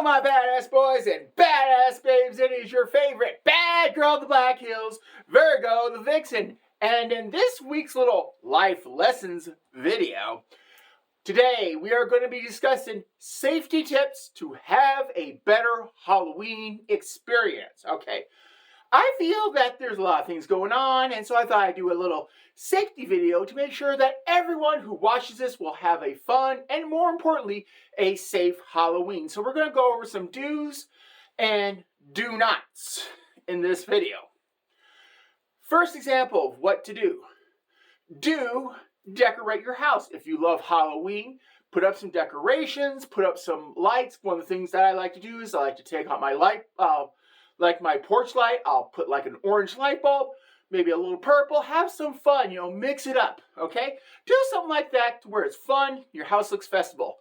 my badass boys and badass babes, it is your favorite bad girl of the Black Hills, Virgo the Vixen. And in this week's little life lessons video, today we are going to be discussing safety tips to have a better Halloween experience. Okay, I feel that there's a lot of things going on, and so I thought I'd do a little safety video to make sure that everyone who watches this will have a fun and, more importantly, a safe Halloween. So we're going to go over some do's and do nots in this video. First example of what to do. Do decorate your house. If you love Halloween, put up some decorations, put up some lights. One of the things that I like to do is I like to take out my light, like my porch light. I'll put like an orange light bulb, maybe a little purple, have some fun, mix it up, okay? Do something like that to where it's fun, your house looks festival.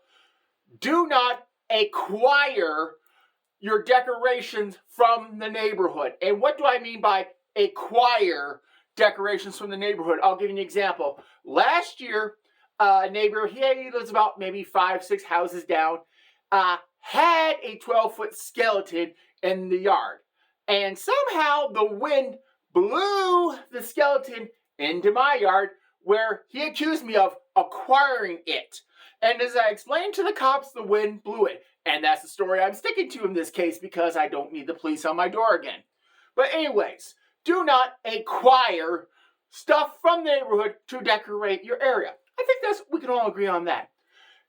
Do not acquire your decorations from the neighborhood. And what do I mean by acquire decorations from the neighborhood? I'll give you an example. Last year, a neighbor, he lives about maybe 5-6 houses down, had a 12-foot skeleton in the yard. And somehow the wind blew the skeleton into my yard, where he accused me of acquiring it. And as I explained to the cops, the wind blew it. And that's the story I'm sticking to in this case, because I don't need the police on my door again. But anyways, do not acquire stuff from the neighborhood to decorate your area. I think we can all agree on that.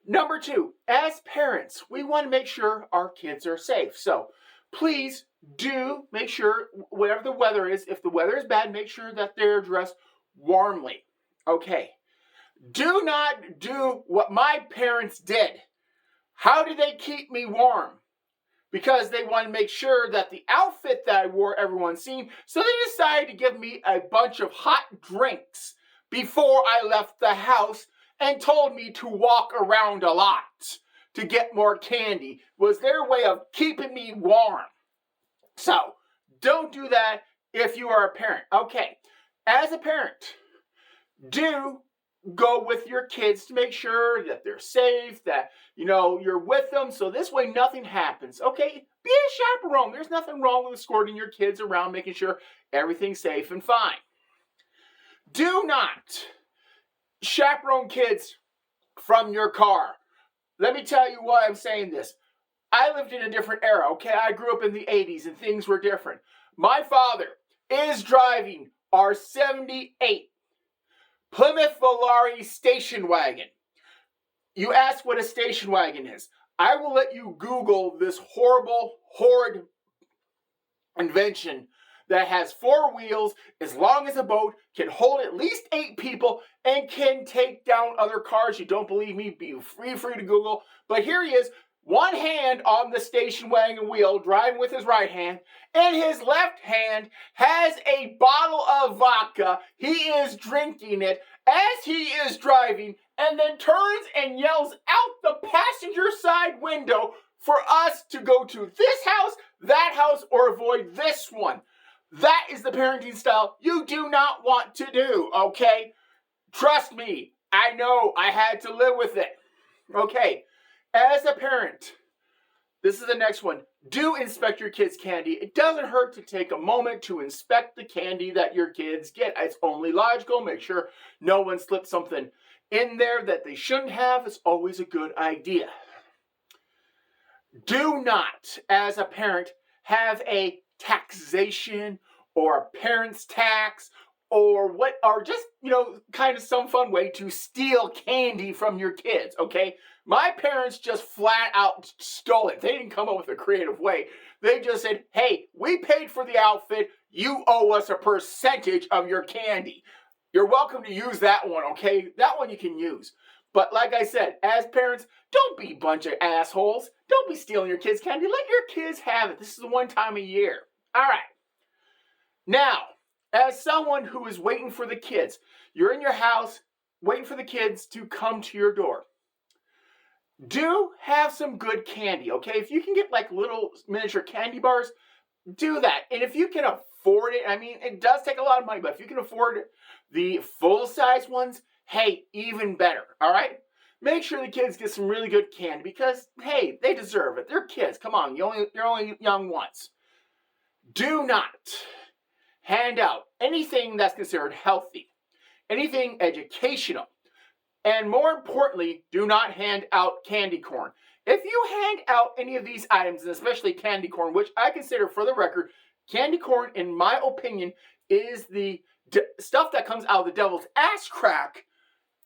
Number 2, as parents, we want to make sure our kids are safe. So please do make sure, whatever the weather is, if the weather is bad, make sure that they're dressed warmly. Okay. Do not do what my parents did. How did they keep me warm? Because they wanted to make sure that the outfit that I wore, everyone's seen. So they decided to give me a bunch of hot drinks before I left the house and told me to walk around a lot to get more candy. Was their way of keeping me warm. So don't do that if you are a parent. Okay, as a parent, do go with your kids to make sure that they're safe, that, you're with them, so this way nothing happens. Okay, be a chaperone. There's nothing wrong with escorting your kids around, making sure everything's safe and fine. Do not chaperone kids from your car. Let me tell you why I'm saying this. I lived in a different era, okay? I grew up in the 80s and things were different. My father is driving our 78 Plymouth Volare station wagon. You ask what a station wagon is. I will let you Google this horrid invention that has 4 wheels, as long as a boat, can hold at least 8 people, and can take down other cars. You don't believe me? Be free to Google. But here he is, one hand on the station wagon wheel, driving with his right hand, and his left hand has a bottle of vodka. He is drinking it as he is driving, and then turns and yells out the passenger side window for us to go to this house, that house, or avoid this one. That is the parenting style you do not want to do, okay? Trust me, I know, I had to live with it. Okay, as a parent, this is the next one. Do inspect your kids' candy. It doesn't hurt to take a moment to inspect the candy that your kids get. It's only logical. Make sure no one slipped something in there that they shouldn't have. It's always a good idea. Do not, as a parent, have a taxation or a parent's tax or just, kind of some fun way to steal candy from your kids, okay? My parents just flat out stole it. They didn't come up with a creative way. They just said, hey, we paid for the outfit. You owe us a percentage of your candy. You're welcome to use that one, okay? That one you can use. But like I said, as parents, don't be a bunch of assholes. Don't be stealing your kids' candy. Let your kids have it. This is the one time a year. All right. Now, as someone who is waiting for the kids, you're in your house waiting for the kids to come to your door. Do have some good candy, okay? If you can get like little miniature candy bars, do that. And if you can afford it, it does take a lot of money, but if you can afford the full-size ones, hey, even better, all right? Make sure the kids get some really good candy because, hey, they deserve it. They're kids. Come on, you're only young once. Do not hand out anything that's considered healthy, anything educational, and more importantly, do not hand out candy corn. If you hand out any of these items, and especially candy corn, which I consider, for the record, candy corn, in my opinion, is the stuff that comes out of the devil's ass crack,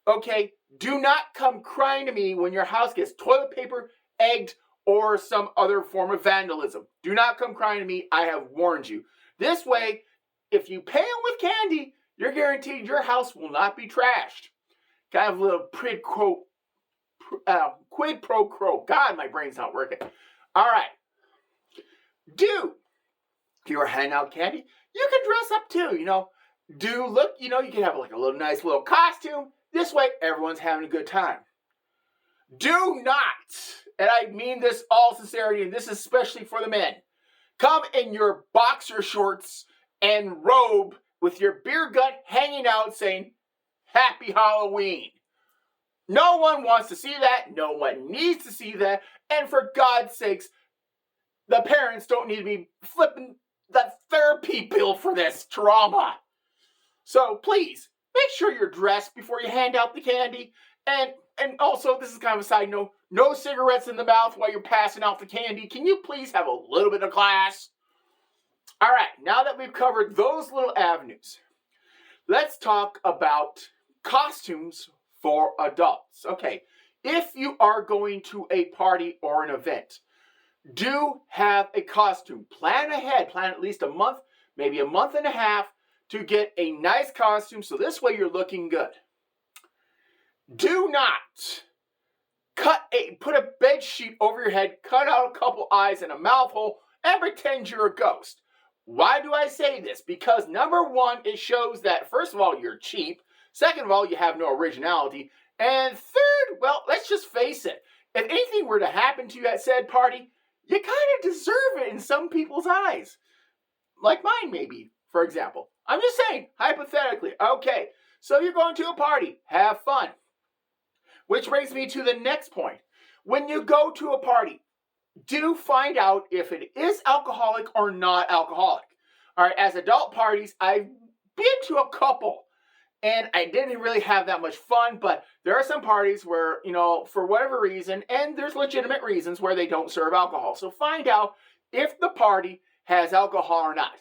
okay, do not come crying to me when your house gets toilet paper, egged, or some other form of vandalism. Do not come crying to me. I have warned you. This way, if you pay them with candy, you're guaranteed your house will not be trashed. Kind of a little quid pro quo. God, my brain's not working. All right. If you are handing out candy, you can dress up too, you can have like a little nice little costume. This way, everyone's having a good time. Do not, and I mean this all sincerity, and this is especially for the men, come in your boxer shorts and robe with your beer gut hanging out saying, Happy Halloween. No one wants to see that. No one needs to see that. And for God's sakes, the parents don't need to be flipping the therapy bill for this trauma. So please, make sure you're dressed before you hand out the candy. And also, this is kind of a side note, no cigarettes in the mouth while you're passing out the candy. Can you please have a little bit of class? All right, now that we've covered those little avenues, let's talk about costumes for adults. Okay, if you are going to a party or an event, do have a costume. Plan ahead. Plan at least a month, maybe a month and a half to get a nice costume so this way you're looking good. Do not put a bed sheet over your head, cut out a couple eyes and a mouth hole, and pretend you're a ghost. Why do I say this? Because number one, it shows that, first of all, you're cheap. Second of all, you have no originality. And third, well, let's just face it. If anything were to happen to you at said party, you kind of deserve it in some people's eyes. Like mine, maybe, for example. I'm just saying, hypothetically. Okay, so you're going to a party. Have fun. Which brings me to the next point. When you go to a party, do find out if it is alcoholic or not alcoholic. All right, as adult parties, I've been to a couple, and I didn't really have that much fun, but there are some parties where, for whatever reason, and there's legitimate reasons where they don't serve alcohol. So find out if the party has alcohol or not.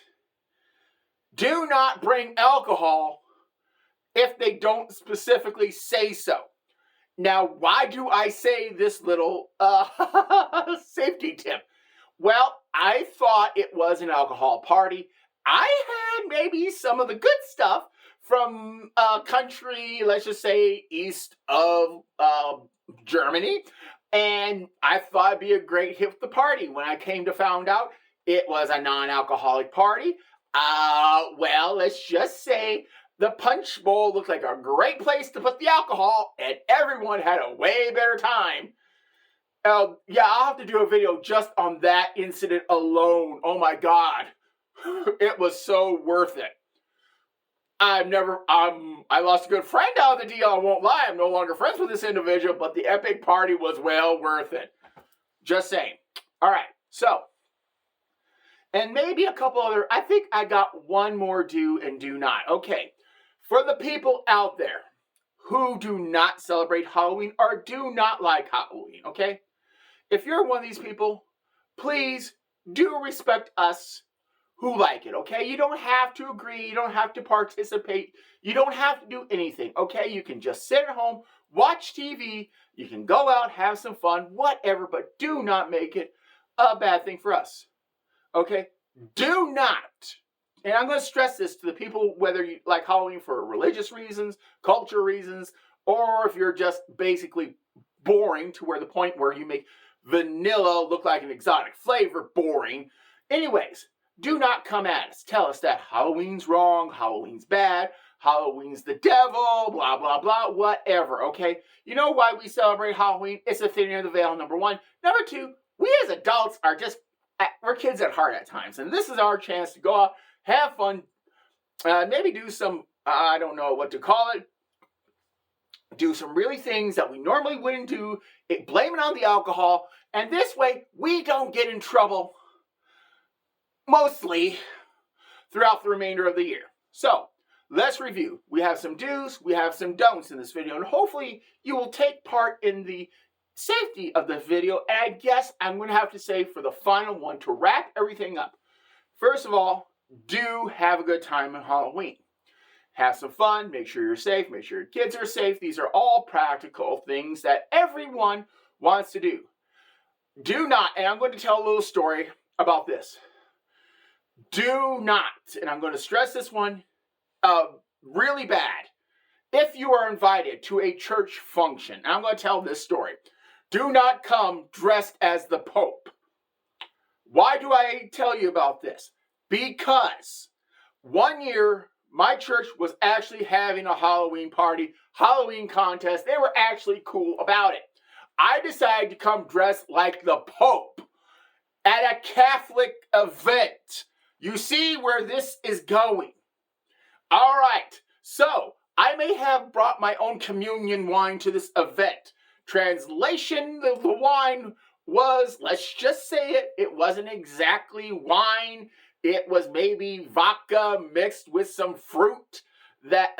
Do not bring alcohol if they don't specifically say so. Now, why do I say this little safety tip? Well, I thought it was an alcohol party. I had maybe some of the good stuff from a country, let's just say, east of Germany. And I thought it'd be a great hit for the party. When I came to find out it was a non-alcoholic party, well, let's just say the punch bowl looked like a great place to put the alcohol, and everyone had a way better time. Yeah, I'll have to do a video just on that incident alone. Oh my God. It was so worth it. I lost a good friend out of the deal, I won't lie. I'm no longer friends with this individual, but the epic party was well worth it. Just saying. All right, so, and maybe a couple other, I think I got one more do and do not. Okay. For the people out there who do not celebrate Halloween or do not like Halloween, okay? If you're one of these people, please do respect us who like it, okay? You don't have to agree. You don't have to participate. You don't have to do anything, okay? You can just sit at home, watch TV. You can go out, have some fun, whatever, but do not make it a bad thing for us, okay? Do not. And I'm going to stress this to the people, whether you like Halloween for religious reasons, culture reasons, or if you're just basically boring to where the point where you make vanilla look like an exotic flavor boring. Anyways, do not come at us. Tell us that Halloween's wrong, Halloween's bad, Halloween's the devil, blah, blah, blah, whatever, okay? You know why we celebrate Halloween? It's a thinning of the veil, number one. Number two, we as adults are just, we're kids at heart at times. And this is our chance to go out, have fun, maybe do some, I don't know what to call it, do some really things that we normally wouldn't do, blame it on the alcohol, and this way we don't get in trouble mostly throughout the remainder of the year. So let's review. We have some do's, we have some don'ts in this video, and hopefully you will take part in the safety of the video. And I guess I'm going to have to say for the final one to wrap everything up. First of all, do have a good time on Halloween. Have some fun, make sure you're safe, make sure your kids are safe. These are all practical things that everyone wants to do. Do not, and I'm going to tell a little story about this. Do not, and I'm going to stress this one really bad. If you are invited to a church function, and I'm going to tell this story, do not come dressed as the Pope. Why do I tell you about this? Because one year, my church was actually having a Halloween party, Halloween contest. They were actually cool about it. I decided to come dressed like the Pope at a Catholic event. You see where this is going. All right, so I may have brought my own communion wine to this event. Translation, the wine was, let's just say it wasn't exactly wine. It was maybe vodka mixed with some fruit, that,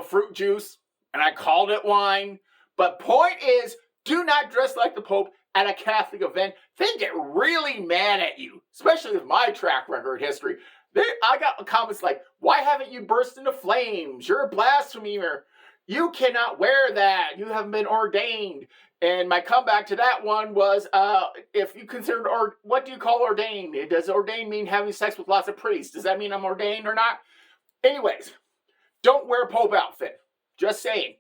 fruit juice, and I called it wine. But point is, do not dress like the Pope at a Catholic event. They get really mad at you, especially with my track record history. I got comments like, why haven't you burst into flames? You're a blasphemer. You cannot wear that. You haven't been ordained. And my comeback to that one was, if you consider, or what do you call ordained? Does ordained mean having sex with lots of priests? Does that mean I'm ordained or not? Anyways, don't wear a Pope outfit. Just saying,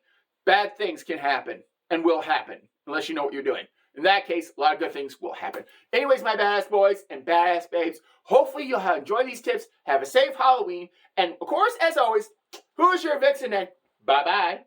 bad things can happen and will happen unless you know what you're doing. In that case, a lot of good things will happen. Anyways, my badass boys and badass babes, hopefully you'll enjoy these tips. Have a safe Halloween. And of course, as always, who is your vixen? And bye-bye.